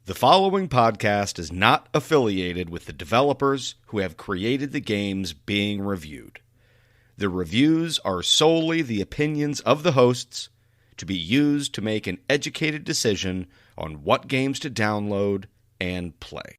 The following podcast is not affiliated with the developers who have created the games being reviewed. The reviews are solely the opinions of the hosts to be used to make an educated decision on what games to download and play.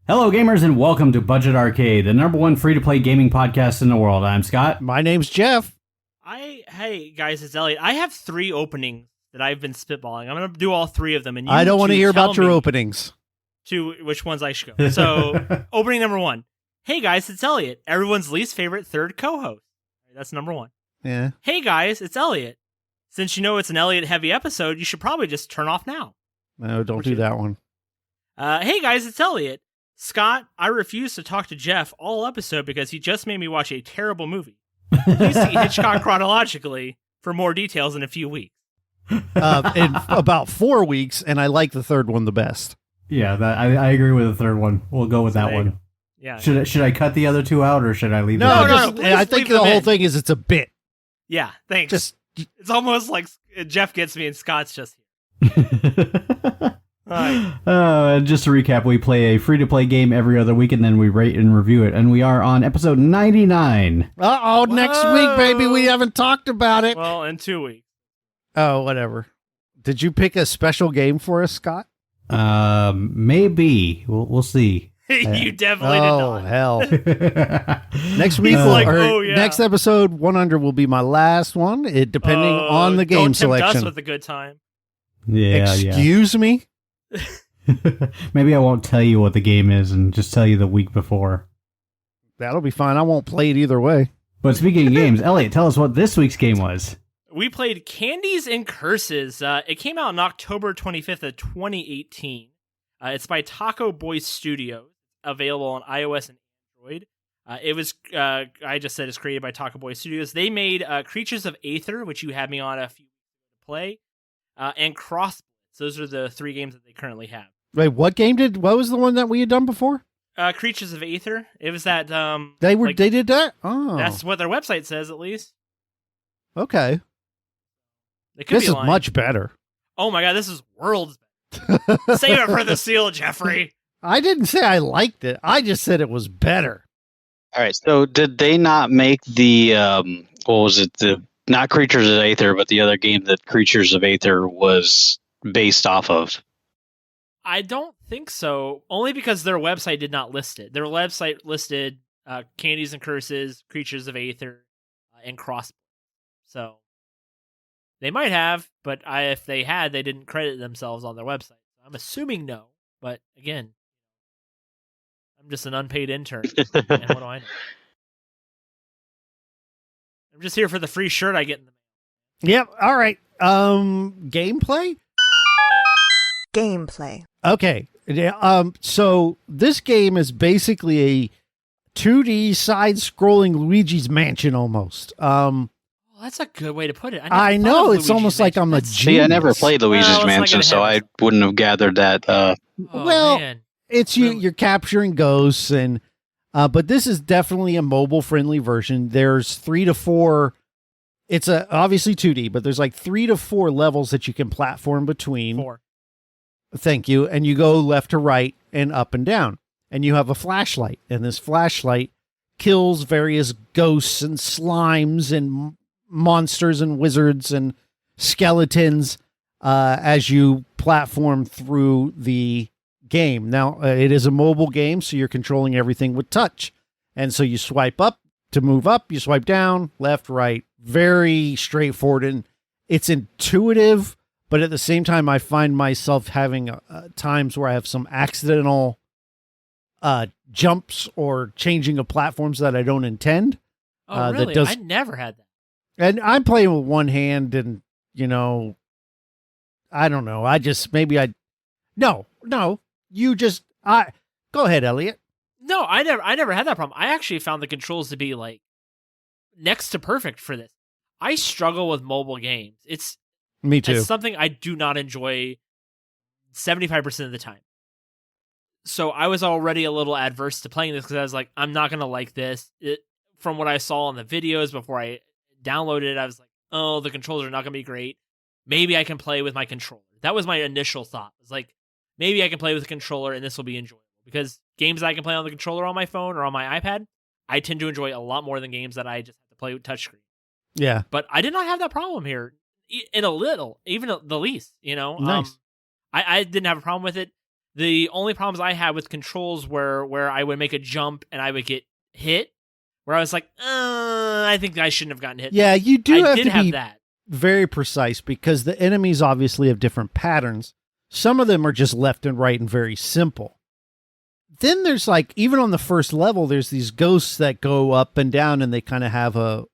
Hello gamers and welcome to Budget Arcade, the number one free-to-play gaming podcast in the world. I'm Scott. My name's Jeff. Hey guys, it's Elliot. I have 3 openings that I've been spitballing. I'm going to do all 3 of them. And I don't want to hear about your openings. To which ones I should go. So, opening number 1. Hey guys, it's Elliot. Everyone's least favorite third co-host. That's number 1. Yeah. Hey guys, it's Elliot. Since you know it's an Elliot-heavy episode, you should probably just turn off now. No, don't do that one. Hey guys, it's Elliot. Scott, I refuse to talk to Jeff all episode because he just made me watch a terrible movie. Please see Hitchcock chronologically for more details in a few weeks. In about 4 weeks, and I like the third one the best. Yeah, I agree with the third one. We'll go with that one. Yeah. Should I cut the other 2 out or should I leave them? No, I think the whole thing is it's a bit. Yeah, thanks. It's almost like Jeff gets me and Scott's just here. And just to recap, we play a free-to-play game every other week, and then we rate and review it. And we are on episode 99. Uh-oh, next week, baby. We haven't talked about it. Well, in 2 weeks. Oh, whatever. Did you pick a special game for us, Scott? Maybe. We'll see. You definitely did not. Oh, hell. Next week, next episode 100 will be my last one, depending on the game selection. Don't tempt us with a good time. Yeah, Excuse me? Maybe I won't tell you what the game is and just tell you the week before. That'll be fine. I won't play it either way. But speaking of games, Elliot, tell us what this week's game was. We played Candies N Curses. It came out on October 25th of 2018. It's by Taco Boy Studios, available on iOS and Android. I just said it's created by Taco Boy Studios. They made Creatures of Aether, which you had me on a few weeks ago to play, and Cross. Those are the 3 games that they currently have. Wait, what was the one that we had done before? Creatures of Aether. It was that they did that? Oh. That's what their website says, at least. Okay. This is much better. Oh my god, this is worlds better. Save it for the seal, Jeffrey. I didn't say I liked it. I just said it was better. All right, so did they not make the what was it, the not Creatures of Aether, but the other game that Creatures of Aether was based off of? I don't think so. Only because their website did not list it. Their website listed Candies N Curses, Creatures of Aether, and Cross. So they might have, but if they had, they didn't credit themselves on their website. I'm assuming no. But again, I'm just an unpaid intern. And what do I know? I'm just here for the free shirt I get in the mail. Yep. All right. Gameplay. Okay. So this game is basically a 2D side-scrolling Luigi's Mansion almost. Well, that's a good way to put it. I know. It's almost like I'm a genius. See, I never played Luigi's Mansion, so I wouldn't have gathered that. Man. It's you're capturing ghosts, and but this is definitely a mobile-friendly version. There's 3 to 4. It's obviously 2D, but there's like 3 to 4 levels that you can platform between. 4. Thank you. And you go left to right and up and down. And you have a flashlight. And this flashlight kills various ghosts and slimes and monsters and wizards and skeletons as you platform through the game. Now, it is a mobile game, so you're controlling everything with touch. And so you swipe up to move up, you swipe down, left, right. Very straightforward. And it's intuitive, But at the same time, I find myself having times where I have some accidental jumps or changing of platforms that I don't intend. Oh, that really? does- I never had that. And I'm playing with one hand, and I don't know. Go ahead, Elliot. No, I never had that problem. I actually found the controls to be like next to perfect for this. I struggle with mobile games. Me too. It's something I do not enjoy 75% of the time. So I was already a little adverse to playing this because I was like, I'm not going to like this. From what I saw in the videos before I downloaded it, I was like, oh, the controls are not going to be great. Maybe I can play with my controller. That was my initial thought. It was like, maybe I can play with the controller and this will be enjoyable. Because games I can play on the controller on my phone or on my iPad, I tend to enjoy a lot more than games that I just have to play with touchscreen. Yeah. But I did not have that problem here in a little, even the least, Nice. I didn't have a problem with it. The only problems I had with controls were where I would make a jump and I would get hit, where I was like, I think I shouldn't have gotten hit. Yeah, you do I have did to have be that. very precise because the enemies obviously have different patterns. Some of them are just left and right and very simple. Then there's like, even on the first level, there's these ghosts that go up and down and they kind of have a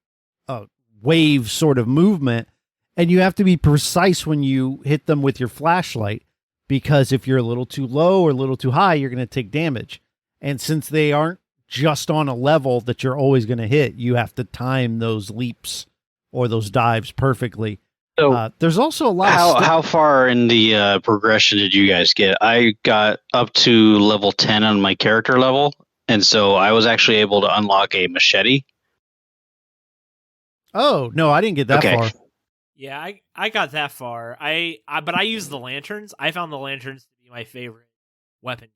wave sort of movement. And you have to be precise when you hit them with your flashlight, because if you're a little too low or a little too high, you're going to take damage. And since they aren't just on a level that you're always going to hit, you have to time those leaps or those dives perfectly. So there's also a lot how far in the progression did you guys get? I got up to level 10 on my character level, and so I was actually able to unlock a machete. Oh, no, I didn't get that Okay. far. Yeah, I got that far. But I used the lanterns. I found the lanterns to be my favorite weapon.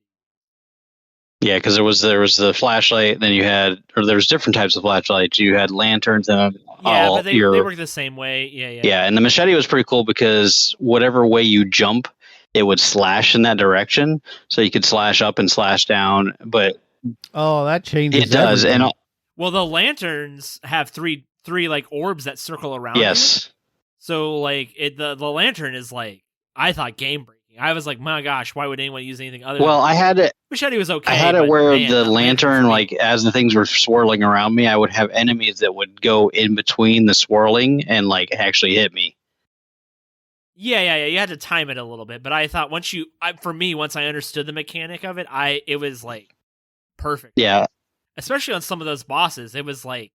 Yeah, because there was the flashlight, then there was different types of flashlights. You had lanterns, and Yeah, but they work the same way. Yeah. Yeah, and the machete was pretty cool because whatever way you jump, it would slash in that direction. So you could slash up and slash down, but Oh, that changes. it does. everything. And Well, the lanterns have three like orbs that circle around. yes, you. So like the lantern is like, I thought game breaking. I was like, my gosh, why would anyone use anything other? well, than I had it. machete was okay. I had it but where man, the lantern, for me- like as the things were swirling around me, I would have enemies that would go in between the swirling and like actually hit me. Yeah. You had to time it a little bit, but I thought once I understood the mechanic of it, it was like perfect. Yeah, Especially on some of those bosses, it was like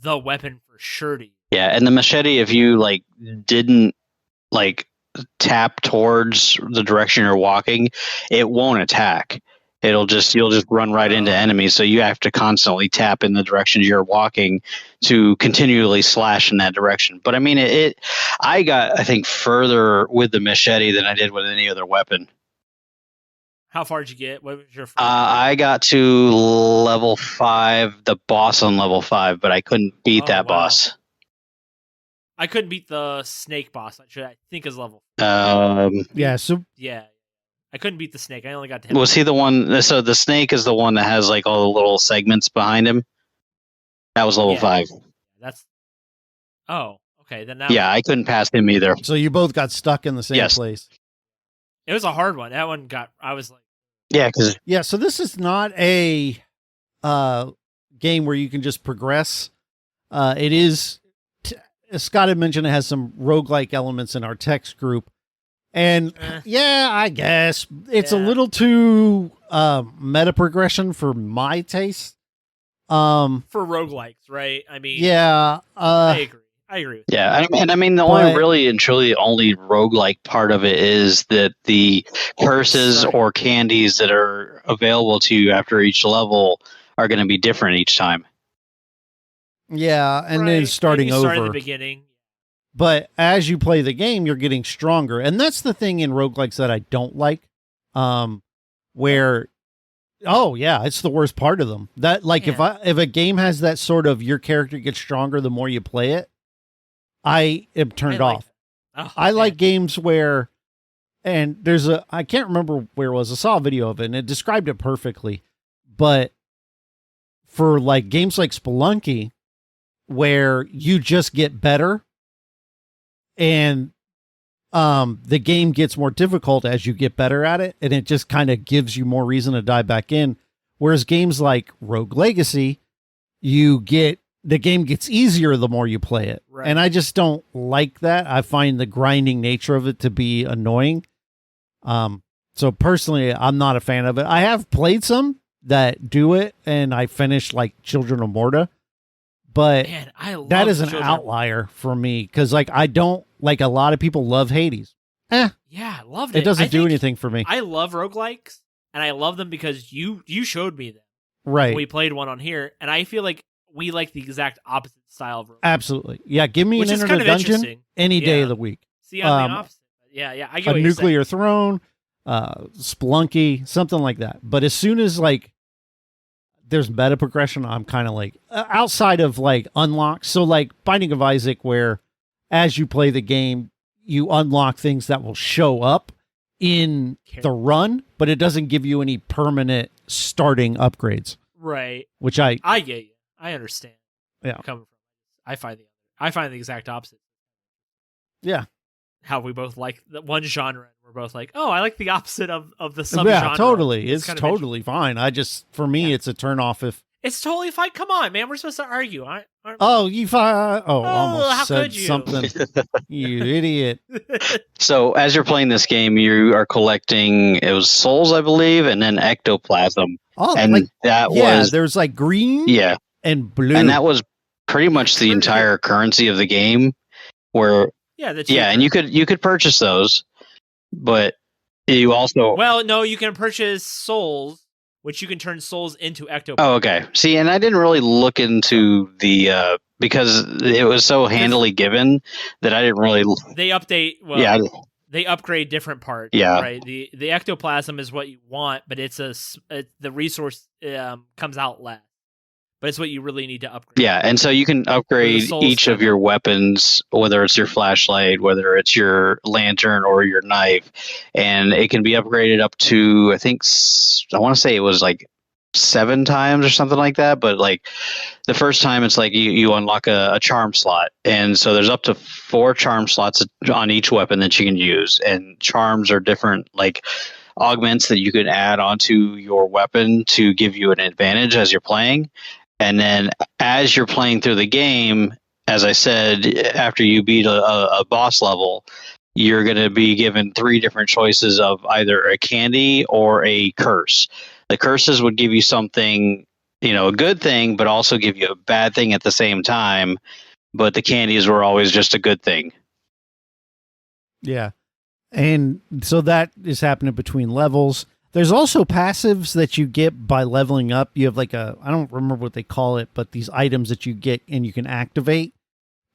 the weapon for sure to use. yeah, and the machete, if you like didn't like tap towards the direction you're walking, it won't attack. You'll just run right into enemies. So you have to constantly tap in the direction you're walking to continually slash in that direction. But I mean, I got, I think, further with the machete than I did with any other weapon. How far did you get? What was your? I got to level 5, the boss on level 5, but I couldn't beat that wow. boss. I couldn't beat the snake boss. I think is level. Yeah, so Yeah, I couldn't beat the snake. I only got to him. Was he the one? So the snake is the one that has like all the little segments behind him. That was level 5. That's. Oh, okay. Then that. Yeah, I couldn't pass him either. so you both got stuck in the same Yes. place. It was a hard one. That one got. I was like. Yeah, because Yeah, so this is not a game where you can just progress. It is, as Scott had mentioned, it has some roguelike elements in our text group. And yeah, I guess it's a Yeah. little too meta progression for my taste. For roguelikes, right? I mean. Yeah. I agree. I agree with yeah, and I mean the But- only really and truly the only roguelike part of it is that the curses Sorry. or candies that are available to you after each level are going to be different each time. Yeah, and Right. then starting Maybe start over. at the beginning. But as you play the game, you're getting stronger. And that's the thing in roguelikes that I don't like. Where oh yeah, it's the worst part of them. That like if a game has that sort of your character gets stronger the more you play it, I am turned I like off. that. Oh, I man. like games where and there's I can't remember where it was. I saw a video of it and it described it perfectly. But for like games like Spelunky, where you just get better and the game gets more difficult as you get better at it, and it just kind of gives you more reason to dive back in. Whereas games like Rogue Legacy, the game gets easier the more you play it. Right. And I just don't like that. I find the grinding nature of it to be annoying. So personally, I'm not a fan of it. I have played some that do it, and I finished like Children of Morta, but Man, I love that is an Children. outlier for me because like I don't like a lot of people love Hades. Yeah, I loved it. It doesn't I do think anything for me. I love roguelikes, and I love them because you showed me them. Right. We played one on here, and I feel like we like the exact opposite style of roguelike. Absolutely. Yeah, give me Which an is Enter kind the of Dungeon interesting. any day Yeah. of the week. See, I'm the opposite. Yeah, I get A what you're Nuclear Throne, Splunky, something like that. But as soon as like there's meta progression, I'm kind of like outside of like unlocks. So like Binding of Isaac, where as you play the game, you unlock things that will show up in the run, but it doesn't give you any permanent starting upgrades. Right. Which I get you. I understand. Yeah. Where you're coming from. I find the exact opposite. yeah. How we both like the one genre, and we're both like, oh, I like the opposite of the subgenre. Yeah, totally. It's kind of totally fine. I just for me Yeah. it's a turn off if It's totally fine. Come on, man. We're supposed to argue. Aren't oh you almost how said could you? something. You idiot. So as you're playing this game, you are collecting, it was souls, I believe, and then ectoplasm. Oh, And like that yeah, was, there's like green yeah. and blue. And that was pretty much the entire currency of the game where, Yeah, and you could purchase those, but you also, Well, no, you can purchase souls, which you can turn souls into ectoplasm. oh, okay. See, and I didn't really look into the, because it was so handily given that I didn't really, They update. Well, yeah, they upgrade different parts. Yeah. Right. The ectoplasm is what you want, but the resource comes out less. But it's what you really need to upgrade. yeah, and so you can upgrade souls each of spend your on. weapons, whether it's your flashlight, whether it's your lantern or your knife, and it can be upgraded up to I want to say it was like 7 times or something like that. But like the first time, it's like you unlock a charm slot, and so there's up to 4 charm slots on each weapon that you can use, and charms are different like augments that you can add onto your weapon to give you an advantage as you're playing. And then as you're playing through the game, as I said, after you beat a boss level, you're going to be given 3 different choices of either a candy or a curse. The curses would give you something, a good thing, but also give you a bad thing at the same time. But the candies were always just a good thing. Yeah. And so that is happening between levels. There's also passives that you get by leveling up. You have like I don't remember what they call it, but these items that you get and you can activate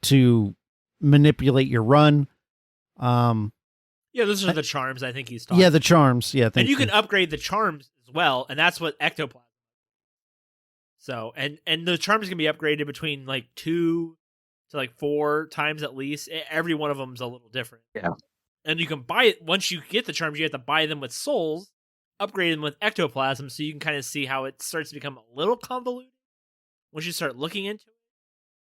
to manipulate your run. Yeah, those are the charms I think he's talking. Yeah, the charms. Yeah, and you can upgrade the charms as well, and that's what ectoplasm. So, and the charms can be upgraded between like 2 to like 4 times at least. Every one of them's a little different. Yeah. And you can buy it once you get the charms. You have to buy them with souls, upgrade them with ectoplasm, so you can kind of see how it starts to become a little convoluted once you start looking into it.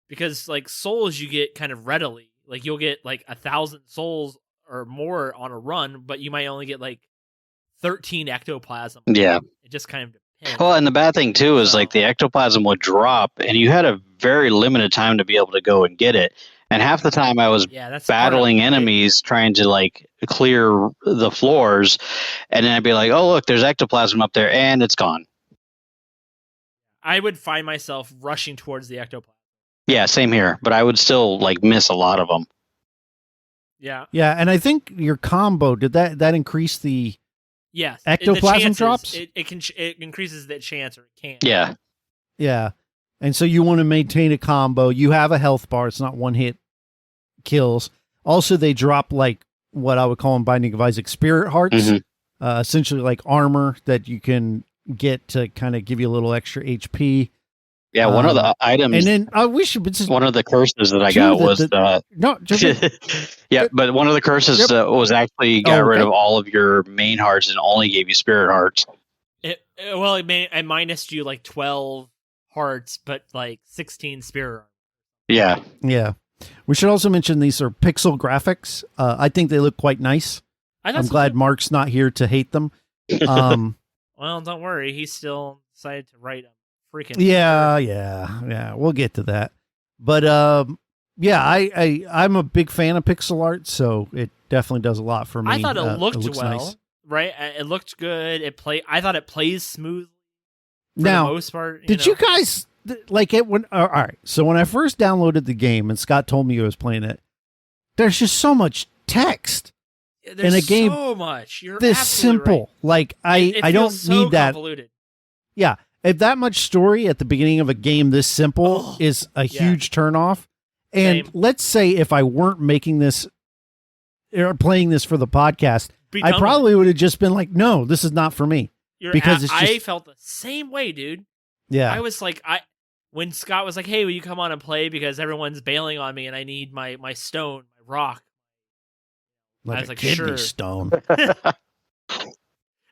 Because like souls, you get kind of readily. Like you'll get like 1,000 souls or more on a run, but you might only get like 13 ectoplasm. Yeah. It just kind of depends. Well, and the bad thing too is like the ectoplasm would drop, and you had a very limited time to be able to go and get it. And half the time I was that's battling part of it. enemies trying to like clear the floors, and then I'd be like, "Oh, look, there's ectoplasm up there," and it's gone. I would find myself rushing towards the ectoplasm. Yeah, same here, but I would still like miss a lot of them. Yeah. Yeah, and I think your combo did that increase the Yes. ectoplasm drops? It increases the chance, or it can't. Yeah. Yeah. And so you want to maintain a combo. You have a health bar. It's not one hit kills. Also, they drop like what I would call in Binding of Isaac spirit hearts, essentially like armor that you can get to kind of give you a little extra HP. Yeah, one of the items, and then I wish one of the curses that I got was yeah, but one of the curses was actually got rid of all of your main hearts and only gave you spirit hearts. It minused you like 12 hearts, but like 16 spirit. Yeah. Yeah. We should also mention these are pixel graphics. I think they look quite nice. I'm glad Mark's not here to hate them. Well, don't worry. He still decided to write a freaking. Yeah. We'll get to that. But I'm a big fan of pixel art, so it definitely does a lot for me. I thought it looked looks well, nice. right? It looked good. I thought it plays smooth. For Now, the most part, did you guys like it when? All right, so when I first downloaded the game and Scott told me he was playing it, there's just so much text. There's in a game so much. You're this absolutely simple. right. Like It I don't feels so need that. convoluted. Yeah, if that much story at the beginning of a game this simple is a huge turnoff. And Same. let's say if I weren't making this or playing this for the podcast, Be I done probably would have just been like, no, this is not for me. Because it's I just- felt the same way, dude. Yeah. I was like, when Scott was like, "Hey, will you come on and play?" Because everyone's bailing on me and I need my stone, my rock. like I was a like, kidney sure. stone.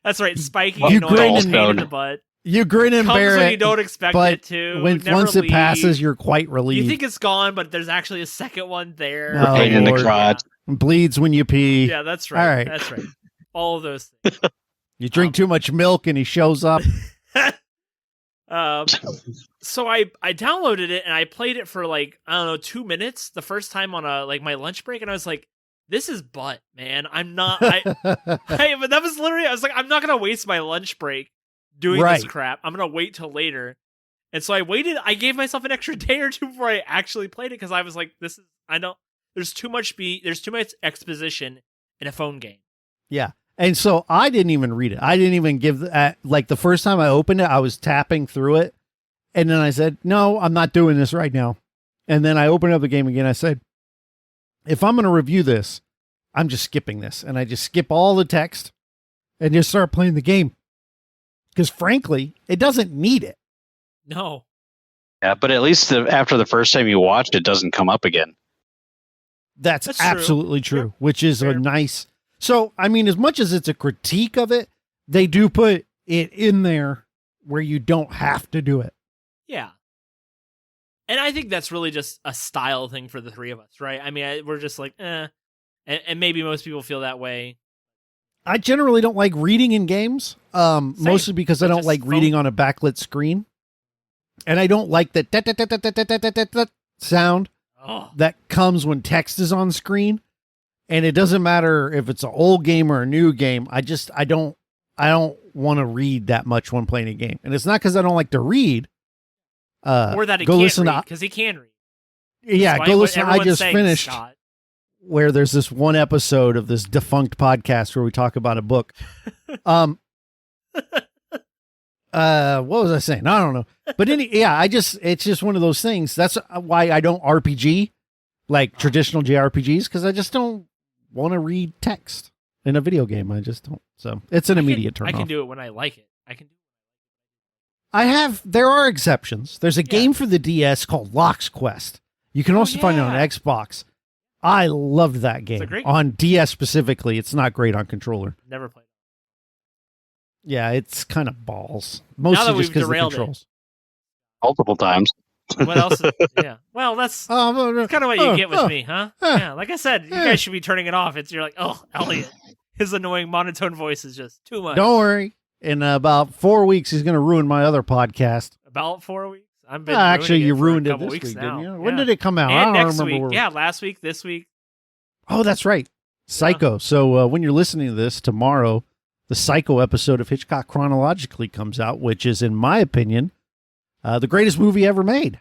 That's right, spiky, You annoying, grin pain and- in the butt. You grin and Comes bear when it, you don't expect but it to. when never once it leaves. passes, you're quite relieved. You think it's gone, but there's actually a second one there. Oh, Pain in the Lord. crotch. Bleeds when you pee. Yeah, that's right. All right. That's right. All of those things. You drink too much milk and he shows up. So I downloaded it and I played it for like, I don't know, 2 minutes the first time on my lunch break, and I was like, this is butt, man. I'm not but that was literally, I was like, I'm not gonna waste my lunch break doing this Right. crap. I'm gonna wait till later. And so I waited, I gave myself an extra day or two before I actually played it, because I was like, there's too much exposition in a phone game. Yeah. And so I didn't even read it. I didn't even give like the first time I opened it, I was tapping through it. And then I said, no, I'm not doing this right now. And then I opened up the game again. I said, if I'm going to review this, I'm just skipping this. And I just skip all the text and just start playing the game. Because frankly, it doesn't need it. No. Yeah, but at least after the first time you watched, it doesn't come up again. That's That's true. absolutely true, Yep. which is a Fair. nice. So, I mean, as much as it's a critique of it, they do put it in there where you don't have to do it. Yeah. And I think that's really just a style thing for the three of us, right? I mean, we're just like, eh. And maybe most people feel that way. I generally don't like reading in games, mostly because I But don't just like phone- reading on a backlit screen. And I don't like that sound Oh, that comes when text is on screen. And it doesn't matter if it's an old game or a new game. I don't want to read that much when playing a game. And it's not because I don't like to read. or that he go can't listen read, to because he can read. yeah, Despite go what listen. I everyone's just saying, finished Scott. where there's this one episode of this defunct podcast where we talk about a book. What was I saying? I don't know. But it's just one of those things. That's why I don't RPG like traditional JRPGs, because I just don't want to read text in a video game. I just don't. So it's an immediate turn I can off. do it when I like it. There are exceptions. There's a Yeah. game for the DS called Lock's Quest. You can also find it on yeah. Xbox. I loved that game. a great On DS specifically. It's not great on controller. Never played. Yeah, it's kind of balls. Now Mostly that just we've because of the derailed it. controls. Multiple times. What else? Yeah. Well, that's kind of what you get with me, huh? Yeah. Like I said, you guys should be turning it off. You're like, oh, Elliot, his annoying monotone voice is just too much. Don't worry. In about 4 weeks, he's going to ruin my other podcast. About 4 weeks. I've been Actually, ruining you for a ruined it couple this weeks week, now. didn't you? When Yeah. did it come out? I And don't next remember. week. where- Yeah, last week, this week. Oh, that's right. Psycho. So when you're listening to this tomorrow, the Psycho episode of Hitchcock Chronologically comes out, which is, in my opinion, the greatest movie ever made.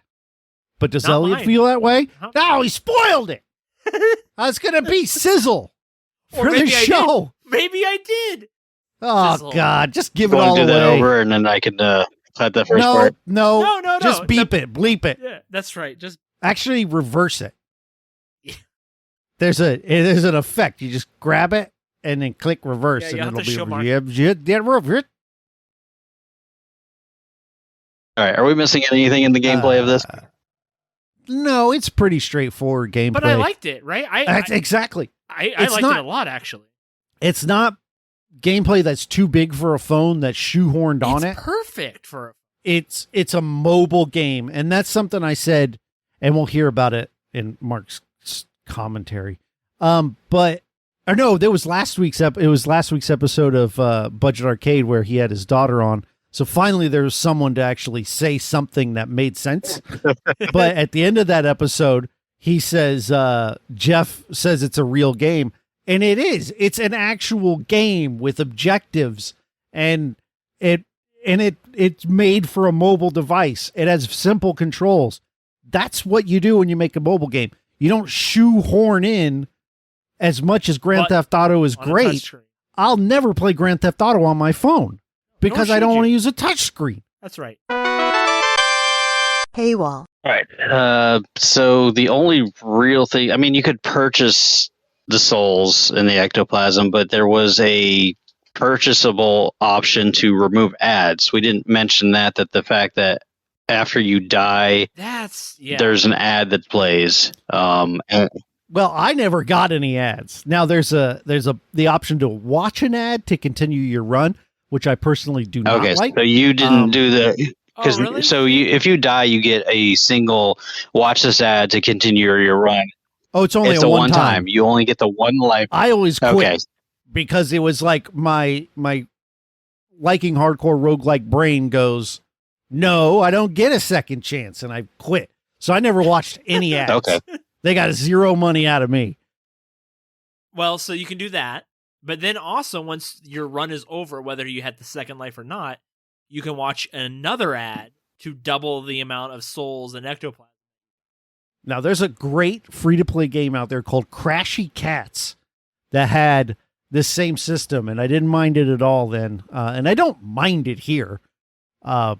But does Not Elliot mine. feel that way? Huh? No, he spoiled it. I was going to be sizzle Or for the maybe I show. Maybe I did. Oh, Sizzle. God. Just give You it want all to do that away. over, and then I can cut the first No, part. no. No. Just beep it. Bleep it. Yeah, that's right. Just Actually, reverse it. Yeah. There's an effect. You just grab it and then click reverse, Yeah, and you have it'll to show Mark. be All right. Are we missing anything in the gameplay of this? No, it's pretty straightforward gameplay. but I liked it, right? Exactly. I it's liked not- it a lot, actually. It's not gameplay that's too big for a phone that's shoehorned on It's it. perfect for It's a mobile game, and that's something I said, and we'll hear about it in Mark's commentary. There was last week's episode of Budget Arcade where he had his daughter on. So finally there was someone to actually say something that made sense. But at the end of that episode, he says, Jeff says it's a real game. And it is. It's an actual game with objectives, and it's made for a mobile device. It has simple controls. That's what you do when you make a mobile game. You don't shoehorn in as much as Grand Theft Auto is great. I'll never play Grand Theft Auto on my phone because I don't want to use a touchscreen. That's right. Paywall. All right. So the only real thing, I mean, you could purchase the souls in the ectoplasm, but there was a purchasable option to remove ads. We didn't mention that the fact that after you die, there's an ad that plays. Well, I never got any ads. Now there's the option to watch an ad to continue your run, which I personally do not like. So you didn't do the because really? So if you die, you get a single watch this ad to continue your run. Oh, it's only a one time. You only get the one life. I always quit because it was like my liking hardcore roguelike brain goes, no, I don't get a second chance, and I quit. So I never watched any ads. Okay. They got zero money out of me. Well, so you can do that, but then also once your run is over, whether you had the second life or not, you can watch another ad to double the amount of souls and ectoplasm. Now, there's a great free-to-play game out there called Crashy Cats that had this same system, and I didn't mind it at all then, and I don't mind it here. I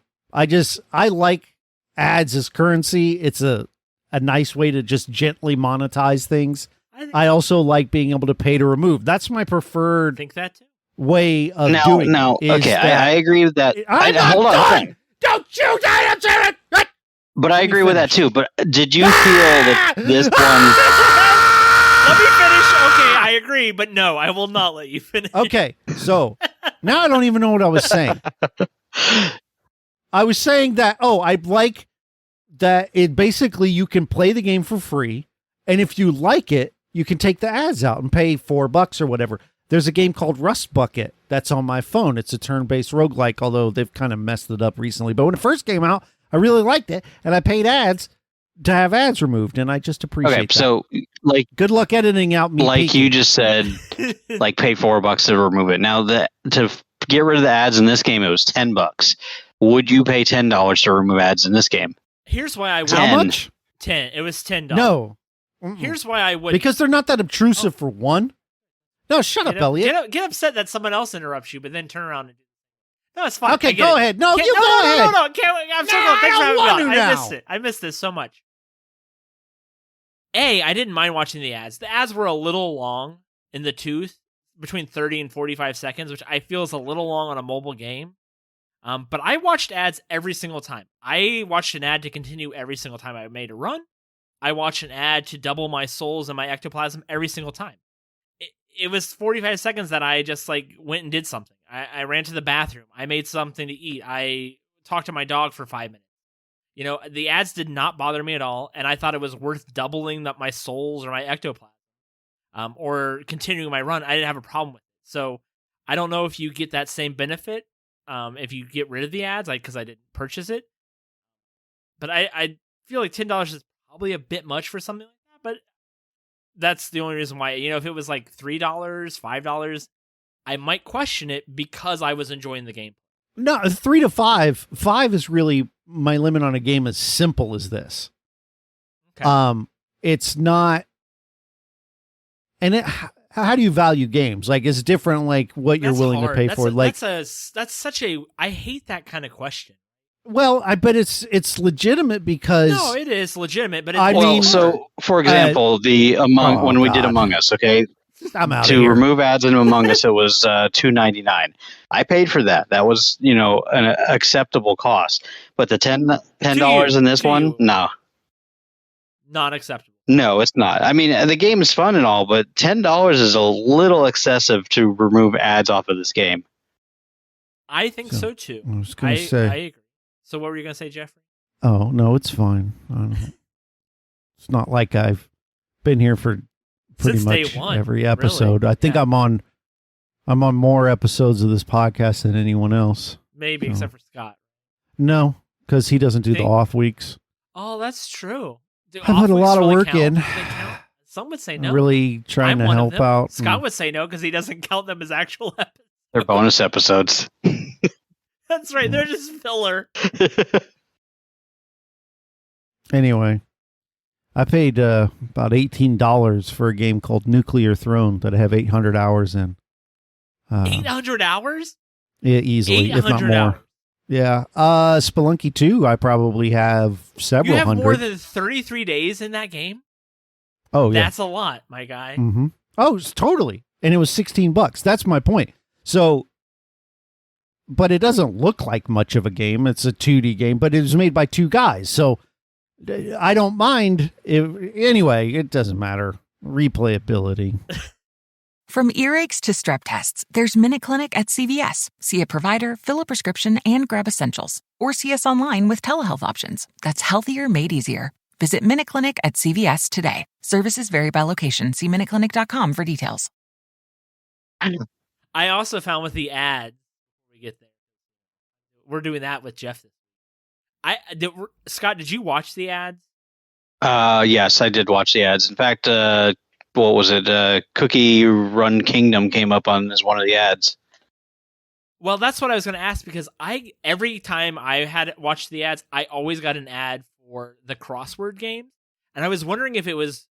like ads as currency. It's a nice way to just gently monetize things. I also like being able to pay to remove. That's my preferred way of doing it. Now, okay, I agree with that. Hold on. Don't you dare! But I agree with that too. But did you feel that this one? Let me finish. Okay, I agree, but no, I will not let you finish. Okay, so now I don't even know what I was saying. I was saying that, I like that it basically you can play the game for free, and if you like it, you can take the ads out and pay $4 or whatever. There's a game called Rust Bucket that's on my phone. It's a turn-based roguelike, although they've kind of messed it up recently. But when it first came out, I really liked it, and I paid ads to have ads removed, and I just appreciate that. So, good luck editing out me. Like you just said, pay $4 to remove it. Now, to get rid of the ads in this game, it was $10. Would you pay $10 to remove ads in this game? Here's why I would. How much? 10. It was $10. No. Here's why I would. Because they're not that obtrusive for one. No, shut up, Elliot. Get upset that someone else interrupts you, but then turn around and do. No, it's fine. Okay, go ahead. No, you go ahead. No. I'm so glad. Thanks for having me on. I missed it. I missed this so much. I didn't mind watching the ads. The ads were a little long in the tooth, between 30 and 45 seconds, which I feel is a little long on a mobile game. But I watched ads every single time. I watched an ad to continue every single time I made a run. I watched an ad to double my souls and my ectoplasm every single time. It was 45 seconds that I just went and did something. I ran to the bathroom. I made something to eat. I talked to my dog for 5 minutes. The ads did not bother me at all, and I thought it was worth doubling my souls or my ectoplasm, or continuing my run. I didn't have a problem with it. So I don't know if you get that same benefit if you get rid of the ads, because I didn't purchase it. But I feel like $10 is probably a bit much for something like that. But that's the only reason why. If it was $3, $5, I might question it because I was enjoying the game. No, 3 to 5. 5 is really my limit on a game as simple as this. Okay. It's not. And how do you value games? It's different. What you're willing to pay for. That's such a. I hate that kind of question. Well, I bet it's legitimate because no, it is legitimate. But so for example, when we did Among Us, okay. I'm out to remove ads in Among Us, it was $2.99. I paid for that. That was, an acceptable cost. But the $10 in this one, no, not acceptable. No, it's not. I mean, the game is fun and all, but $10 is a little excessive to remove ads off of this game. I think so too. I was going to say. I agree. So what were you going to say, Jeffrey? Oh no, it's fine. It's not like I've been here for pretty Since day much one, every episode. really. I think Yeah. I'm on more episodes of this podcast than anyone else. Maybe, So. except for Scott. No, because he doesn't do the Think- off weeks. Oh, that's true. Do I put off a weeks lot of really work count? in. Do they count? Some would say no. Really trying I'm to one of help them. out. Scott would say no because he doesn't count them as actual episodes. They're bonus episodes. That's right. They're just filler. Anyway, I paid about $18 for a game called Nuclear Throne that I have 800 hours in. 800 hours? Yeah, easily, if not 800 more. hours. Yeah. Spelunky 2, I probably have several You have hundred. more than 33 days in that game? Oh, yeah. That's a lot, my guy. Mm-hmm. Oh, totally. And it was $16. That's my point. So, but it doesn't look like much of a game. It's a 2D game, but it was made by two guys. So I don't mind. Anyway, it doesn't matter. Replayability. From earaches to strep tests, there's MinuteClinic at CVS. See a provider, fill a prescription, and grab essentials. Or see us online with telehealth options. That's healthier made easier. Visit MinuteClinic at CVS today. Services vary by location. See MinuteClinic.com for details. I also found with the ads, when we get there, we're doing that with Jeff. Scott, did you watch the ads? Yes, I did watch the ads. In fact, what was it? Cookie Run Kingdom came up on as one of the ads. Well, that's what I was going to ask because every time I had watched the ads, I always got an ad for the crossword game, and I was wondering if it was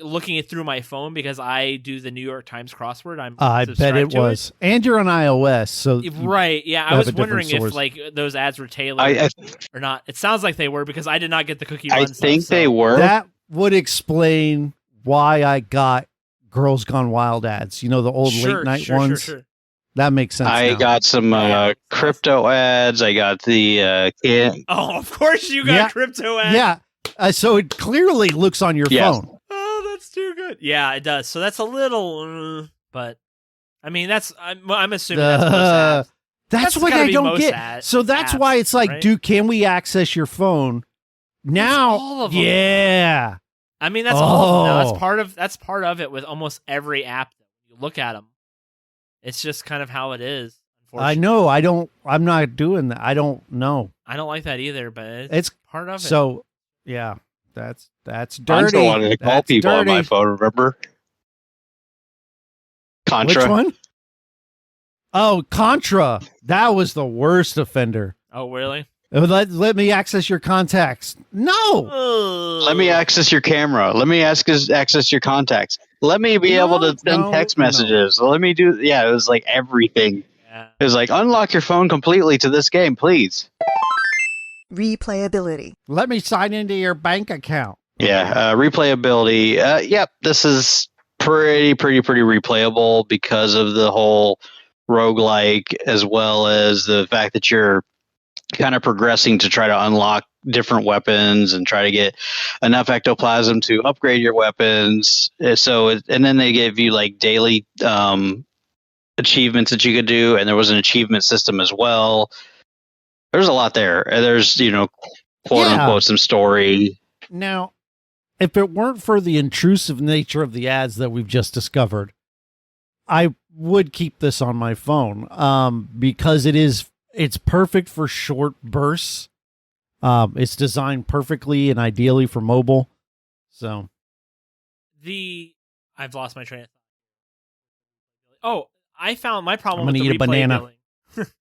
looking it through my phone because I do the New York Times crossword. I bet it was, and you're on iOS, so right. Yeah, I have was a different wondering if source. like those ads were tailored or not. It sounds like they were because I did not get the cookie run. I think stuff, they so. were. that would explain why I got Girls Gone Wild ads. You know, the old late night ones. Sure. That makes sense. I now. got some crypto ads. I got the Oh, of course you got Yeah. crypto ads. Yeah. So it clearly looks on your Yes. phone. Oh, that's too good. Yeah, it does. So that's a little, but I mean, I'm assuming that's most ads. That's what gotta I be don't most get. So that's apps, why it's like, right? can we access your phone now? all of them. Yeah. I mean, that's all. No, Oh. that's part of it with almost every app. You look at them. It's just kind of how it is. I Unfortunately. know. I'm not doing that. I don't know. I don't like that either, but It's part of it. So, yeah, that's dirty. Contra wanted to call That's people on my dirty. phone. Remember? Contra. Which one? Oh, Contra. That was the worst offender. oh, really? Let me access your contacts. No. Let me access your camera. Let me access your contacts. Let me be able to send text messages. Let me do. Yeah, it was like everything. Yeah. It was like unlock your phone completely to this game, please. Replayability. Let me sign into your bank account. Yeah, replayability. Yep, this is pretty replayable because of the whole roguelike, as well as the fact that you're kind of progressing to try to unlock different weapons and try to get enough ectoplasm to upgrade your weapons. And then they give you like daily achievements that you could do, and there was an achievement system as well. There's a lot there. There's, quote unquote, some story. Now, if it weren't for the intrusive nature of the ads that we've just discovered, I would keep this on my phone because it's perfect for short bursts. It's designed perfectly and ideally for mobile. So I've lost my train of thought. Oh, I found my problem I'm with gonna the eat a banana. replayability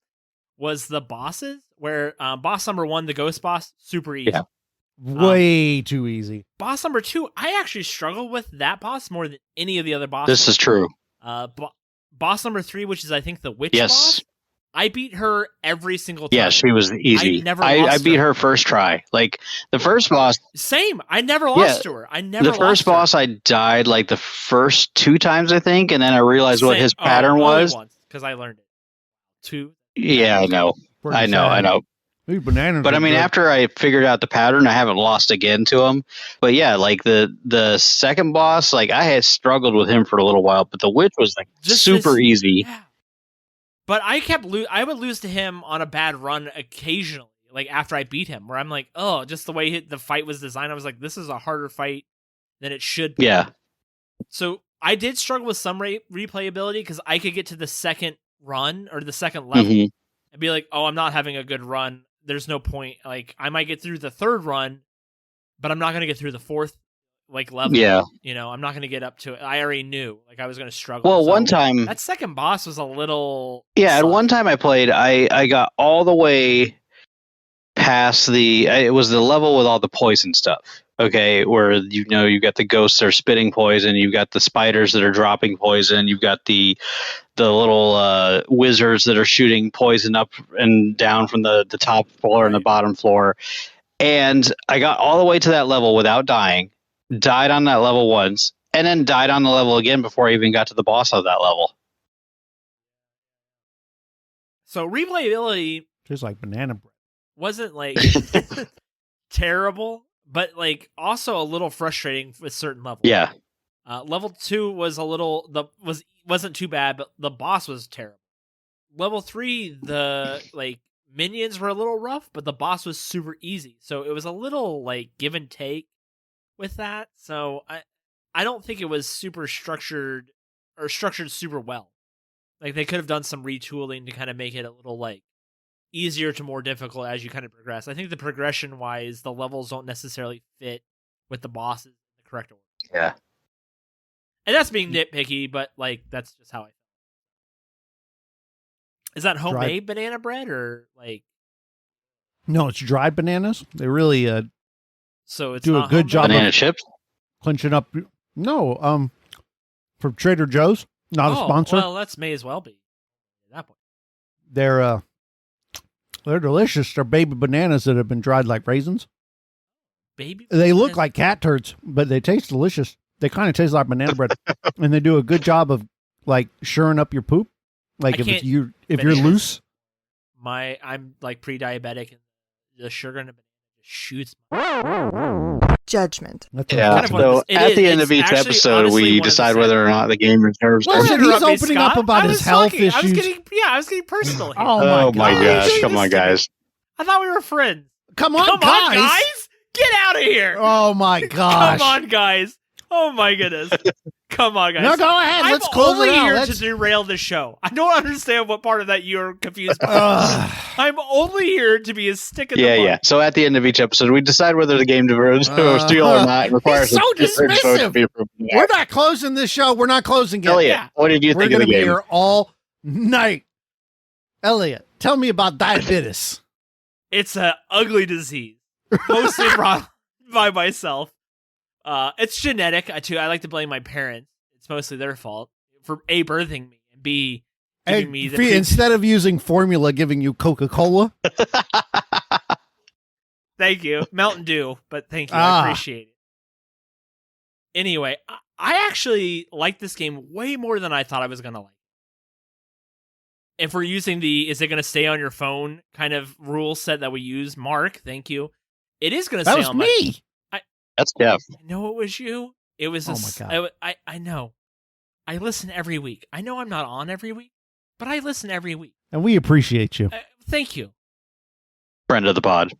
was the bosses, where boss number 1, the ghost boss, super easy. Yeah. way too easy. Boss number 2, I actually struggled with that boss more than any of the other bosses. This is true. Boss number 3, which is I think the witch Yes. boss, I beat her every single time. Yeah, she was easy. I never I lost beat her. her first try. Like the first boss, Same. I never lost to her. I never the lost first to her. boss I died like the first 2 times, I think, and then I realized what Same. his pattern was. Because I learned it. 2. Yeah, I know. Pretty I know. sad. These bananas But are I mean, good. after I figured out the pattern, I haven't lost again to him. But yeah, like the second boss, like I had struggled with him for a little while, but the witch was like Just super easy. Yeah. But I kept I would lose to him on a bad run occasionally. like after I beat him, where I'm like, oh, just the way the fight was designed, I was like, this is a harder fight than it should be. Yeah. So I did struggle with some replayability because I could get to the second run or the second level and be like, oh, I'm not having a good run. There's no point. Like, I might get through the third run, but I'm not going to get through the fourth level. Yeah. I'm not going to get up to it. I already knew like I was going to struggle. Well, So one time, that second boss was a little at soft. one time I played, I got all the way past it was the level with all the poison stuff. Okay, where you got the ghosts that are spitting poison, you've got the spiders that are dropping poison, you've got the little wizards that are shooting poison up and down from the top floor and the bottom floor. And I got all the way to that level without dying, died on that level once, and then died on the level again before I even got to the boss of that level. So replayability Tastes like banana bread. wasn't like terrible, but like also a little frustrating with certain levels. Yeah. Level 2 was wasn't too bad, but the boss was terrible. Level 3, the like minions were a little rough, but the boss was super easy. So it was a little like give and take with that. So I don't think it was super structured super well. Like they could have done some retooling to kind of make it a little like easier to more difficult as you kind of progress. I think the progression wise, the levels don't necessarily fit with the bosses in the correct order. Yeah. And that's being nitpicky, but like that's just how I feel. Is that homemade banana bread or like? No, it's dried bananas. They really So it's do a not good job Banana of chips? clinching up. No, from Trader Joe's, not a sponsor. Well, that's may as well be at that point. They're delicious. They're baby bananas that have been dried like raisins. Baby, They look like cat turds, but they taste delicious. They kind of taste like banana bread, and they do a good job of like shoring up your poop. Like if you're bananas. loose. I'm like pre-diabetic, and the sugar in the banana just shoots. Judgment. That's Yeah. Kind of what So it at is. the end It's of each actually, episode, honestly, we one of the decide same. whether or not the game deserves. Well, Don't he's interrupt me, opening up Scott. about I his was health talking. I was issues. getting personal here. Oh my my gosh. gosh! Come on, guys. I thought we were friends. Come on, Come on, guys! Get out of here! Oh my gosh. Come on, guys! Oh my goodness! Come on, guys! No, go ahead. Let's I'm close only it out. here Let's- to derail the show. I don't understand what part of that you're confused by. I'm only here to be a stick in the mud. Yeah. So at the end of each episode, we decide whether the game deserves to steal or not. It requires He's so a certain vote to dismissive. be approved. We're not closing this show. We're not closing it. Elliot, Yeah. what did you We're think of going the to be game? here all night. Elliot, tell me about diabetes. It's an ugly disease, mostly brought by myself. It's genetic too. I like to blame my parents. It's mostly their fault for A, birthing me, and B, giving me the Instead of using formula, giving you Coca-Cola. Thank you, Mountain Dew, but thank you, I appreciate it. Anyway, I actually like this game way more than I thought I was gonna like. If we're using the "is it going to stay on your phone" kind of rule set that we use, Mark, thank you. It is going to That stay was on me. That's Jeff. I know it was you. It was. Oh my God. I know. I listen every week. I know I'm not on every week, but I listen every week. And we appreciate you. Thank you. Friend of the pod.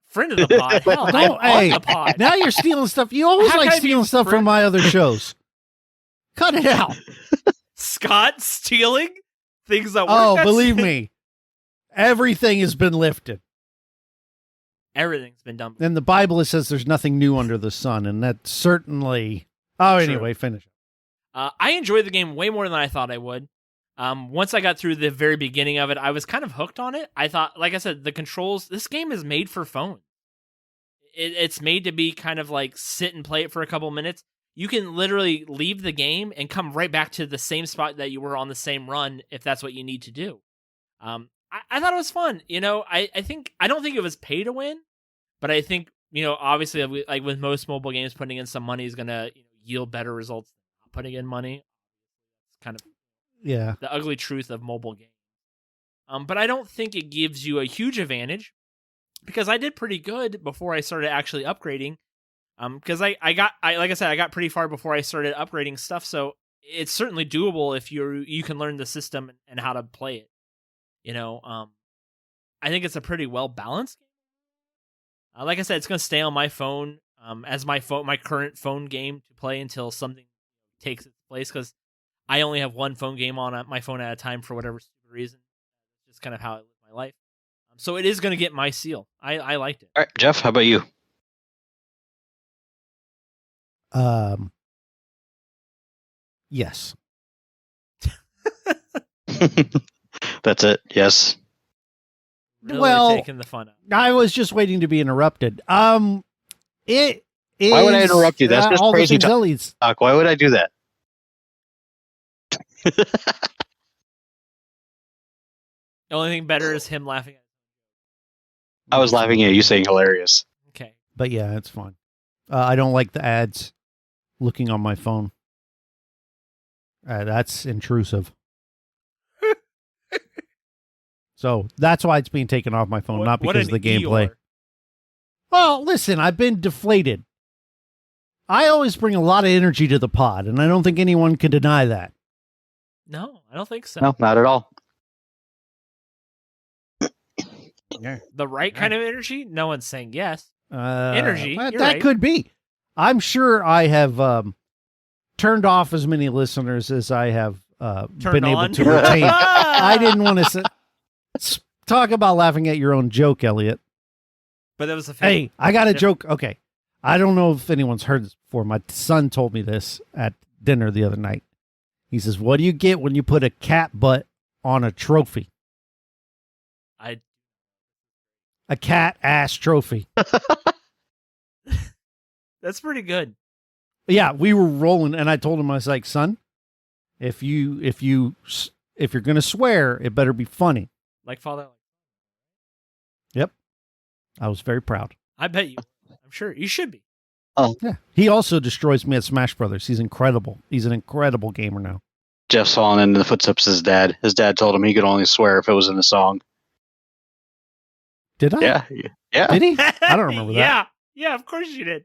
Friend of the pod. Hell, I'm Don't- hey, on the pod. Now you're stealing stuff. You always How like can I be stealing stuff friend- from my other shows. Cut it out. Scott stealing things that work. Oh, That's- believe me. Everything has been lifted. Everything's been done. In the Bible, it says there's nothing new under the sun, and that certainly... Oh, True. anyway, finish. I enjoyed the game way more than I thought I would. Once I got through the very beginning of it, I was kind of hooked on it. I thought, like I said, the controls, this game is made for phone. It's made to be kind of like sit and play it for a couple minutes. You can literally leave the game and come right back to the same spot that you were on the same run if that's what you need to do. I thought it was fun. You know, I don't think it was pay to win, but I think, you know, obviously like with most mobile games, putting in some money is going to yield better results than not putting in money. It's kind of Yeah. the ugly truth of mobile games. But I don't think it gives you a huge advantage because I did pretty good before I started actually upgrading. Because like I said, I got pretty far before I started upgrading stuff. So it's certainly doable if you can learn the system and how to play it. You know, I think it's a pretty well balanced game. Like I said, it's going to stay on my phone as my current phone game to play until something takes its place, because I only have one phone game on my phone at a time for whatever stupid reason. It's just kind of how I live my life. So it is going to get my seal. I liked it. All right, Jeff, how about you? Yes. That's it. Yes. Really Well, taking the fun out. I was just waiting to be interrupted. It is. Why would I interrupt you? That's just all crazy the things Ellie's. Doc, why would I do that? The only thing better is him laughing at I was laughing at you saying hilarious. Okay. But yeah, it's fun. I don't like the ads looking on my phone. That's intrusive. So that's why it's being taken off my phone, not because of the gameplay. Eeyore. Well, listen, I've been deflated. I always bring a lot of energy to the pod, and I don't think anyone can deny that. No, I don't think so. No, not at all. Yeah. The right kind of energy? No one's saying yes. Energy, That you're right. could be. I'm sure I have turned off as many listeners as I have been able on? to retain. I didn't want to talk about laughing at your own joke, Elliot. But that was a Hey, I got a joke. Okay. I don't know if anyone's heard this before. My son told me this at dinner the other night. He says, "What do you get when you put a cat butt on a trophy?" A cat ass trophy. That's pretty good. Yeah, we were rolling, and I told him, I was like, "Son, if you're gonna swear, it better be funny." Like father. Yep, I was very proud. I bet you. I'm sure you should be. Yeah, he also destroys me at Smash Brothers. He's incredible. He's an incredible gamer now. Jeff's fallen into the footsteps of his dad. His dad told him he could only swear if it was in a song. Did I? Yeah. Yeah. Did he? I don't remember that. Yeah. Yeah, of course you did.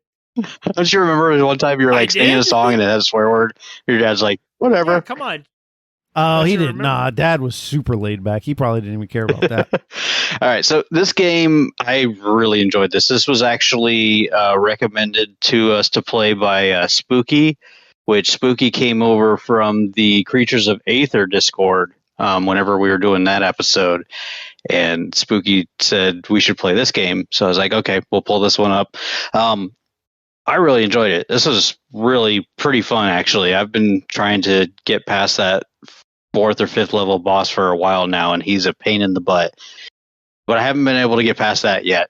Don't you remember one time you were I like singing a did. song and it had a swear word? Your dad's like, whatever. Yeah, come on. Oh, Don't he you didn't. remember? Nah, Dad was super laid back. He probably didn't even care about that. All right, so this game, I really enjoyed this. This was actually recommended to us to play by Spooky, which Spooky came over from the Creatures of Aether Discord whenever we were doing that episode. And Spooky said we should play this game. So I was like, okay, we'll pull this one up. I really enjoyed it. This was really pretty fun, actually. I've been trying to get past that 4th or 5th level boss for a while now, and he's a pain in the butt. But I haven't been able to get past that yet.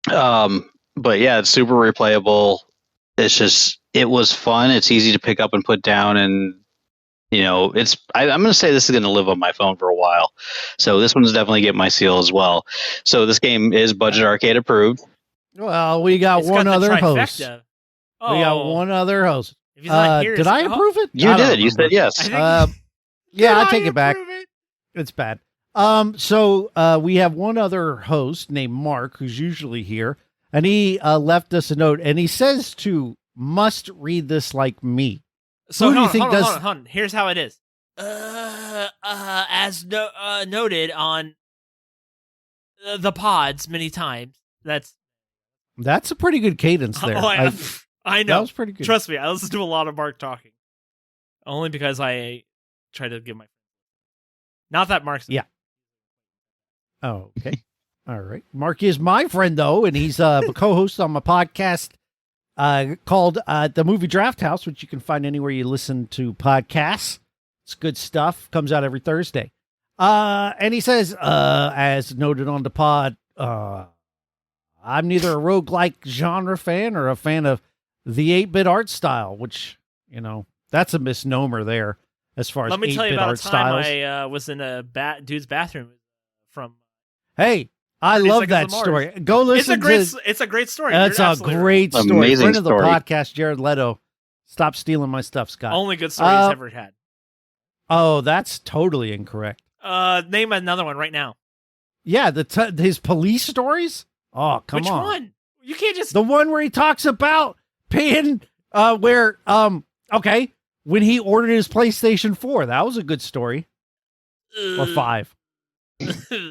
But yeah, it's super replayable. It's just, it was fun. It's easy to pick up and put down, and you know, I'm going to say this is going to live on my phone for a while. So this one's definitely get my seal as well. So this game is Budget Arcade approved. Well, we got It's one got the other host. trifecta. We got one other host. If he's not here, Did I approve it? You I don't did. You remember. said yes. I think- Yeah, I Did take it back. approve it? It's bad. So we have one other host named Mark who's usually here, and he left us a note, and he says to must read this like me. So Who do you hold think on, does- hold on. Here's how it is. As noted on the pods many times. That's That's a pretty good cadence there. Oh, I know. That was pretty good. Trust me, I listen to a lot of Mark talking. Only because I try to give my. Not that Mark's. Yeah. Oh, okay. All right. Mark is my friend, though, and he's a co-host on my podcast called The Movie Draft House, which you can find anywhere you listen to podcasts. It's good stuff. Comes out every Thursday. And he says, as noted on the pod, I'm neither a roguelike genre fan or a fan of the 8-bit art style, which, you know, that's a misnomer there as far as Let me 8-bit tell you about art a time styles. I was in a dude's bathroom from. Hey, I 30 love Seconds that to Mars. story. Go listen to It's a great story. That's You're a absolutely great right. story. Amazing Friend of the story. podcast, Jared Leto. Stop stealing my stuff, Scott. Only good story he's ever had. Oh, that's totally incorrect. Name another one right now. Yeah, his police stories? Oh, come Which on. one? You can't just. The one where he talks about paying, okay, when he ordered his PlayStation 4. That was a good story. Or 5.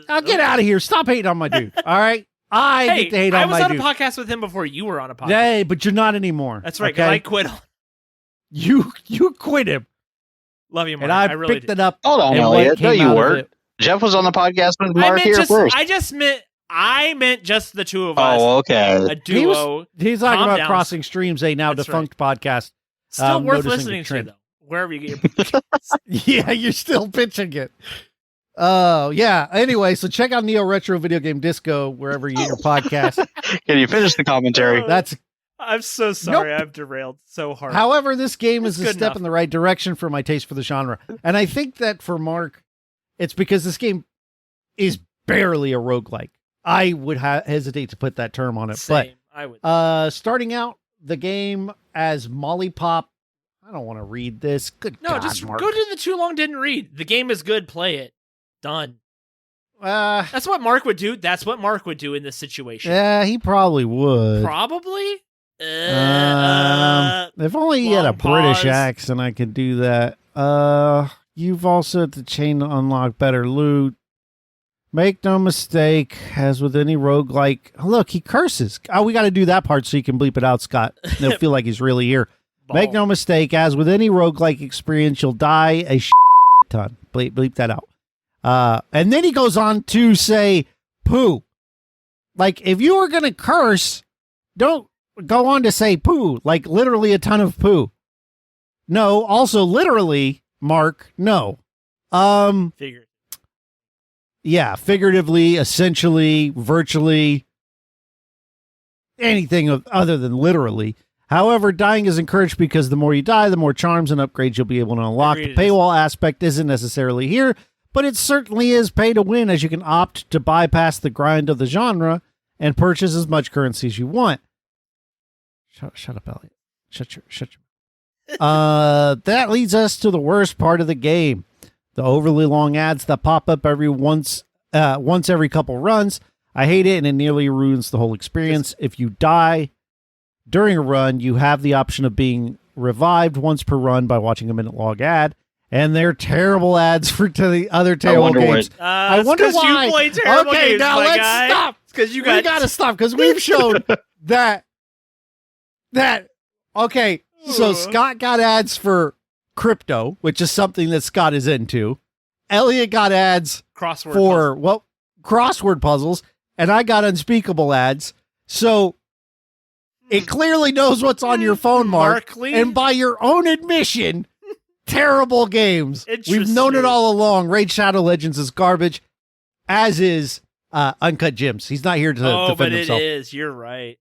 I'll get out of here. Stop hating on my dude. All right. I Hey, get to hate I on was my on dude. a podcast with him before you were on a podcast. Hey, but you're not anymore. That's right, 'cause Okay? I quit. You quit him, Love you, Mark. and I, really picked do. it up. Hold on, and what Elliot. No, came you out of weren't. it- Jeff was on the podcast with I Mark meant here just. first. I meant just the two of us. Oh, okay. A duo. He's talking Calm about down. Crossing Streams, a now That's defunct podcast. Still worth noticing listening the to, trend. though. Wherever you get your Yeah, you're still pitching it. Oh, yeah. Anyway, so check out Neo Retro Video Game Disco wherever you get your podcast. Can you finish the commentary? That's. I'm so sorry. I've derailed so hard. However, this game It's is a good step enough. in the right direction for my taste for the genre, and I think that for Mark, it's because this game is barely a roguelike. I would hesitate to put that term on it, Same. I would. but starting out the game as Molly Pop. I don't want to read this. Good No, God, just Mark. go to the too long didn't read. The game is good. Play it. Done. Uh, That's what Mark would do. That's what Mark would do in this situation. yeah, he probably would. Probably. If only he had a long British pause. accent, I could do that. You've also had the chain to unlock better loot. Make no mistake, as with any roguelike. Look, he curses. Oh, we got to do that part so you can bleep it out, Scott. They'll feel like he's really here. Make no mistake, as with any roguelike experience, you'll die a ton. Bleep that out. And then he goes on to say, poo. Like, if you were going to curse, don't go on to say poo, like literally a ton of poo. No, also literally, Mark, no. Figured. Yeah, figuratively, essentially, virtually, anything other than literally. However, dying is encouraged because the more you die, the more charms and upgrades you'll be able to unlock. Agreed, The it is. paywall aspect isn't necessarily here, but it certainly is pay to win, as you can opt to bypass the grind of the genre and purchase as much currency as you want. Shut up, Elliot. Shut your that leads us to the worst part of the game. The overly long ads that pop up once every couple runs. I hate it, and it nearly ruins the whole experience. If you die during a run, you have the option of being revived once per run by watching a minute-long ad, and they're terrible ads for the other terrible wonder games. I wonder why. You play terrible Okay, games, now my let's guy. stop. Because you We gotta stop because we've shown that. Okay, so Scott got ads for crypto, which is something that Scott is into. Elliot got ads crossword for crossword puzzles, and I got unspeakable ads. So it clearly knows what's on your phone, Mark. Markley? And by your own admission, terrible games. We've known it Interesting. all along. Raid Shadow Legends is garbage, as is Uncut Gems. He's not here to defend but himself. it is. You're right.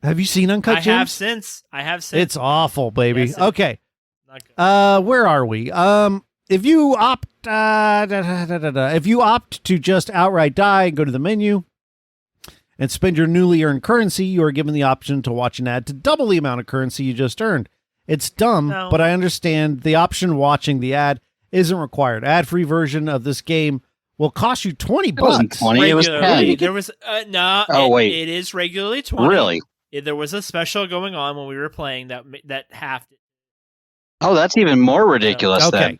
Have you seen Uncut I Gems? have since. It's awful, baby. Yes, it is. Okay. Not good. Where are we? If you opt to just outright die and go to the menu and spend your newly earned currency, you are given the option to watch an ad to double the amount of currency you just earned. It's dumb, No. but I understand the option watching the ad isn't required. Ad-free version of this game will cost you $20. It wasn't 20, it was Regularly. 10. There was no. Oh, wait. It is regularly 20. Really? There was a special going on when we were playing that halved it. Oh, that's even more ridiculous Okay. then.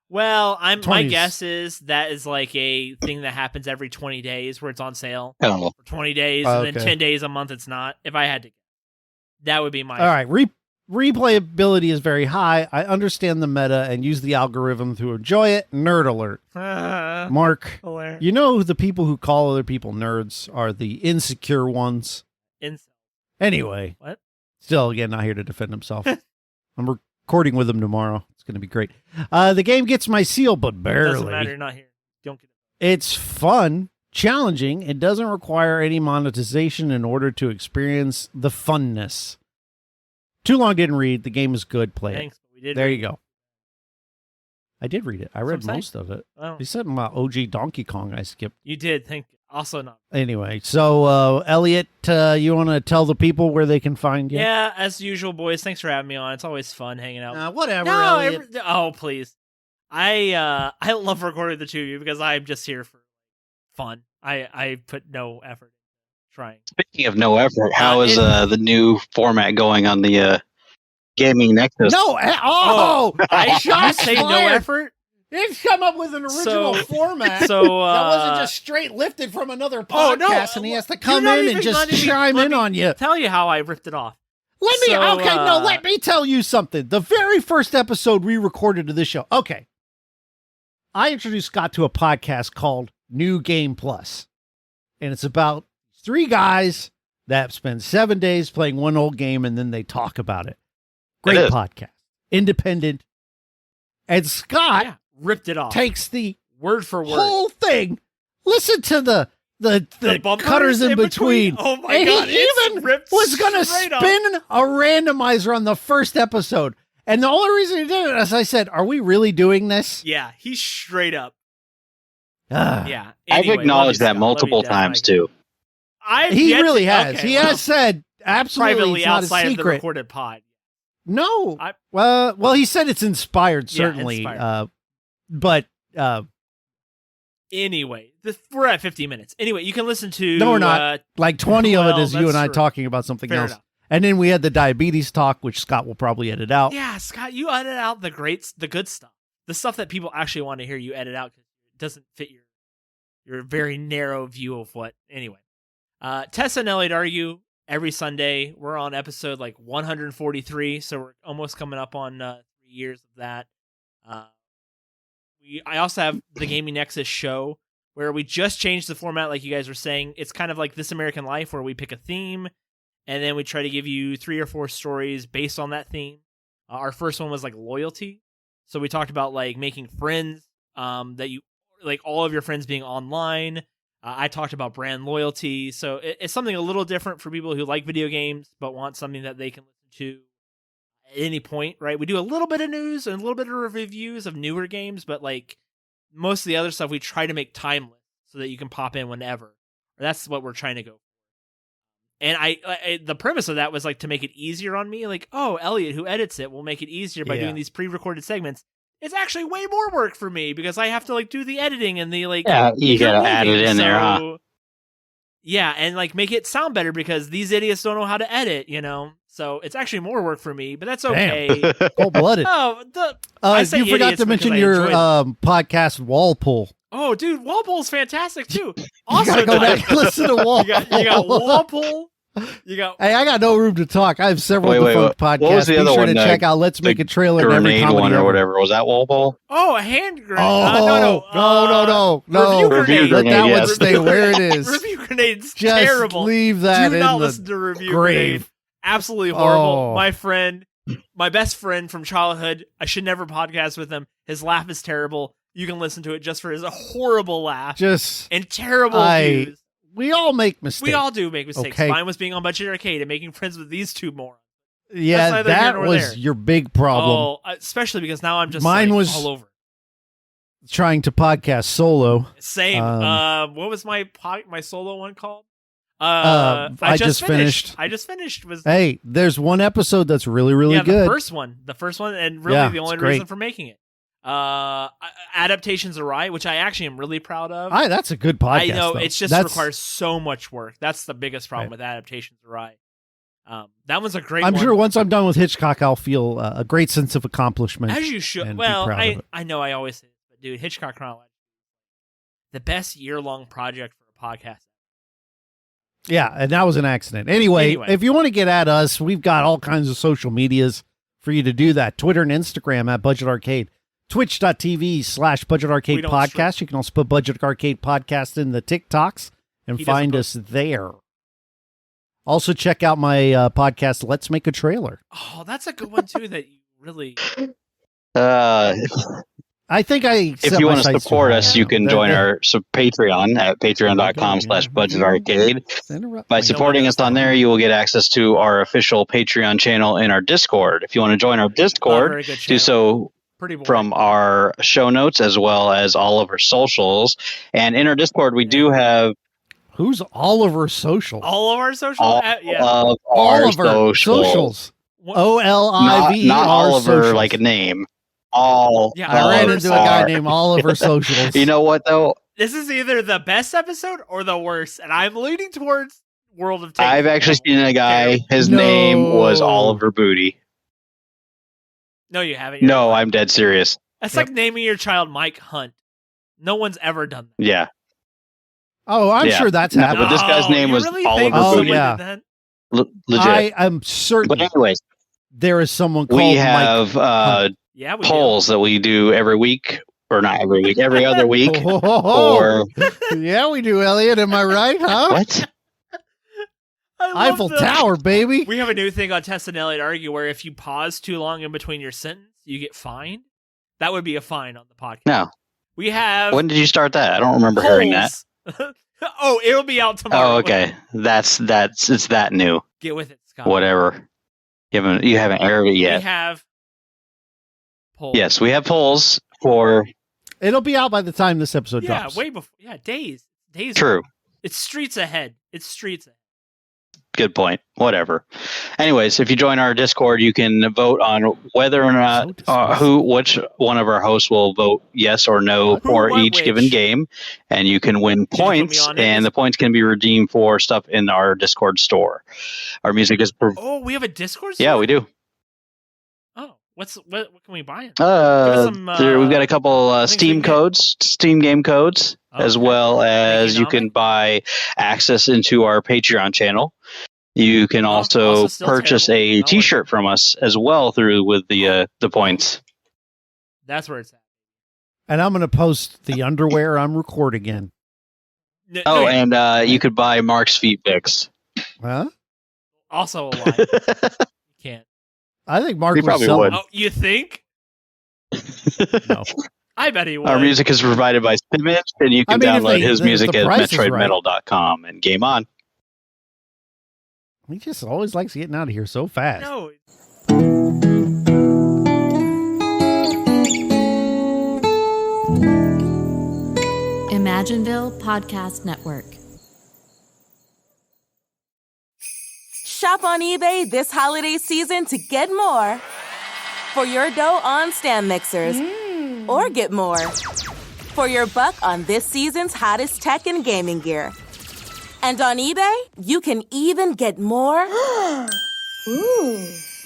Well, my 20s. guess is that is like a thing that happens every 20 days where it's on sale Oh, for 20 days Oh, and then okay. 10 days a month it's not. If I had to, that would be my. All right. Replayability is very high. I understand the meta and use the algorithm to enjoy it. Nerd alert. Mark, Hilarious. you know the people who call other people nerds are the insecure ones. Anyway, What? still, again, not here to defend himself. I'm recording with him tomorrow. It's going to be great. The game gets my seal, but barely. Doesn't matter. You're not here. Don't get it. It's fun, challenging. It doesn't require any monetization in order to experience the funness. Too long didn't read. The game is good. Play Thanks. But we did. it. There you go. I did read it. I read That's what I'm most of it. Oh, He said about OG Donkey Kong. I skipped. you did. Thank you. Also not. Anyway, so Elliot, you want to tell the people where they can find you? Yeah, as usual, boys. Thanks for having me on. It's always fun hanging out. Whatever, No, Elliot. oh please. I love recording the two of you because I'm just here for fun. I put no effort into trying. speaking of no effort, how is it- the new format going on the Gaming Nexus? No. I You shots say no fired. effort? It's come up with an original format. So that wasn't just straight lifted from another podcast, and he has to come in and just chime in on you. Tell you how I ripped it off. Let me tell you something. The very first episode we recorded of this show. Okay. I introduced Scott to a podcast called New Game Plus. And it's about 3 guys that spend 7 days playing one old game and then they talk about it. Great podcast. Independent. And Scott ripped it off. Takes the word for word whole thing. Listen to the cutters in between. Oh my and God. He even was going to spin a randomizer on the first episode. And the only reason he did it, as I said, are we really doing this? Yeah, he's straight up. Yeah. Anyway, I've acknowledged that multiple times too. He really has. Okay, he has said absolutely privately it's not outside a of the recorded pod. No. Well, he said it's inspired, certainly. Yeah, inspired. But anyway, we're at 50 minutes. Anyway, you can listen to... No, we're not. Like 20 of it is you and I talking about something else. Enough. And then we had the diabetes talk, which Scott will probably edit out. Yeah, Scott, you edit out the good stuff. The stuff that people actually want to hear, you edit out because it doesn't fit your very narrow view of what... Anyway. Tessa and Elliot Argue every Sunday. We're on episode like 143, so we're almost coming up on 3 years of that. I also have the Gaming Nexus show where we just changed the format, like you guys were saying. It's kind of like This American Life, where we pick a theme and then we try to give you 3 or 4 stories based on that theme. Our first one was like loyalty, so we talked about like making friends, that you like all of your friends being online. I talked about brand loyalty, so it's something a little different for people who like video games but want something that they can listen to at any point, right? We do a little bit of news and a little bit of reviews of newer games, but like most of the other stuff we try to make timeless so that you can pop in whenever. That's what we're trying to go for. And I the premise of that was like to make it easier on me, like, oh, Elliot, who edits it, will make it easier by doing these pre-recorded segments. It's actually way more work for me because I have to like do the editing and the like. Yeah, you gotta add it in there, huh? Yeah, and like make it sound better because these idiots don't know how to edit, you know. So it's actually more work for me, but that's okay. Cold-blooded. Oh, you forgot to mention your podcast Walpole. Oh, dude, Walpole's fantastic too. Also, you gotta go back and listen to Walpole. You got Walpole. You got. Hey, I got no room to talk. I have several defunct podcasts. What was the other one? Be sure to check out Let's Make a Trailer. Grenade one or whatever. Was that Walpole? Oh, a hand grenade. No. Review grenade. Let that one stay where it is. Review grenade's Just terrible. Leave that Do in not the listen to review grave. Grenade. Absolutely horrible. My best friend from childhood. I should never podcast with him. His laugh is terrible. You can listen to it just for his horrible laugh. And terrible views. We all make mistakes. We all do make mistakes. Okay. Mine was being on Budget Arcade and making friends with these two morons. Yeah, that was your big problem. Oh, especially because now I'm just Mine was all over. Trying to podcast solo. Same. What was my solo one called? I just finished. I just finished. Hey, there's one episode that's really, really good. The first one, and really the only reason for making it. Adaptations Awry, which I actually am really proud of. That's a good podcast. I know though. it just requires so much work. That's the biggest problem with Adaptations Awry. That one's a great one. I'm sure once I'm done with Hitchcock, I'll feel a great sense of accomplishment. As you should. Well, I know I always say this, but dude, Hitchcock Chronology, the best year-long project for a podcast. Yeah, and that was an accident. Anyway, if you want to get at us, we've got all kinds of social medias for you to do that. Twitter and Instagram at Budget Arcade. Twitch.tv/Budget Arcade Podcast. You can also put Budget Arcade Podcast in the TikToks and find us there. Also, check out my podcast, Let's Make a Trailer. Oh, that's a good one, too, that you really... I think if you want to support us, you can join our Patreon at patreon.com/Budget Arcade. By supporting us on there, you will get access to our official Patreon channel in our Discord. If you want to join our Discord, do so from our show notes as well as all of our socials. And in our Discord, we do have... Who's Oliver Social? All of our socials? All of our socials. OLIV. Not Oliver like a name. I ran into a guy named Oliver Socials. You know what, though? This is either the best episode or the worst, and I'm leaning towards World of Tanks. I've actually seen a guy. His name was Oliver Booty. No, you haven't. No, I'm dead serious. That's Yep. like naming your child Mike Hunt. No one's ever done that. Yeah. Oh, I'm Yeah. sure that's No, happened. but this guy's name you was really Oliver think Oh, someone Booty. yeah. did that? Legit. I am certain But anyways, there is someone called we Mike. have Yeah, we polls that we do every week, or not every week, every other week. Oh, For yeah, we do, Elliot. Am I right, huh? what? I love Eiffel the- Tower, baby. We have a new thing on Tess and Elliot Argue where if you pause too long in between your sentence, you get fined. That would be a fine on the podcast. No. We have When did you start that? I don't remember hearing that. polls. Oh, it'll be out tomorrow. Oh, okay. That's it's that new. Get with it, Scott. Whatever. You haven't aired it We yet. have polls. Yes, we have polls for It'll be out by the time this episode Yeah, drops. way before. Yeah, days. true. It's streets ahead. Good point. Whatever. Anyways, if you join our Discord, you can vote on whether or not which one of our hosts will vote yes or no for Who, each which? given game, and you can win put me points, on it? and the points can be redeemed for stuff in our Discord store. Our music is Oh, we have a Discord? yeah, store? we do. Oh, what can we buy? some, We've got a couple things we Steam can get. codes, Steam game codes, as Okay. well as you Economic? can buy access into our Patreon channel. You can also also still purchase terrible. a No, T-shirt from us as well through with the points. That's where it's at. And I'm going to post the underwear I'm recording in. Oh, no, and you could buy Mark's feet pics. Huh? also a lie. You can't. I think Mark He was probably selling. would. Oh, you think? No. I bet he would. Our music is provided by Simage, and you can I mean, if download they- his if music the at price is right. MetroidMetal.com and game on. He just always likes getting out of here so fast. No. Imagineville Podcast Network. Shop on eBay this holiday season to get more for your dough on stand mixers, or get more for your buck on this season's hottest tech and gaming gear. And on eBay, you can even get more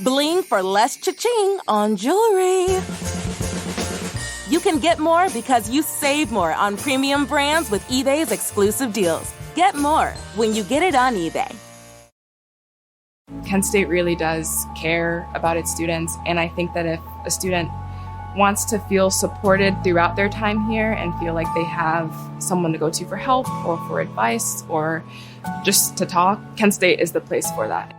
bling for less cha-ching on jewelry. You can get more because you save more on premium brands with eBay's exclusive deals. Get more when you get it on eBay. Kent State really does care about its students, and I think that if a student wants to feel supported throughout their time here and feel like they have someone to go to for help or for advice or just to talk, Kent State is the place for that.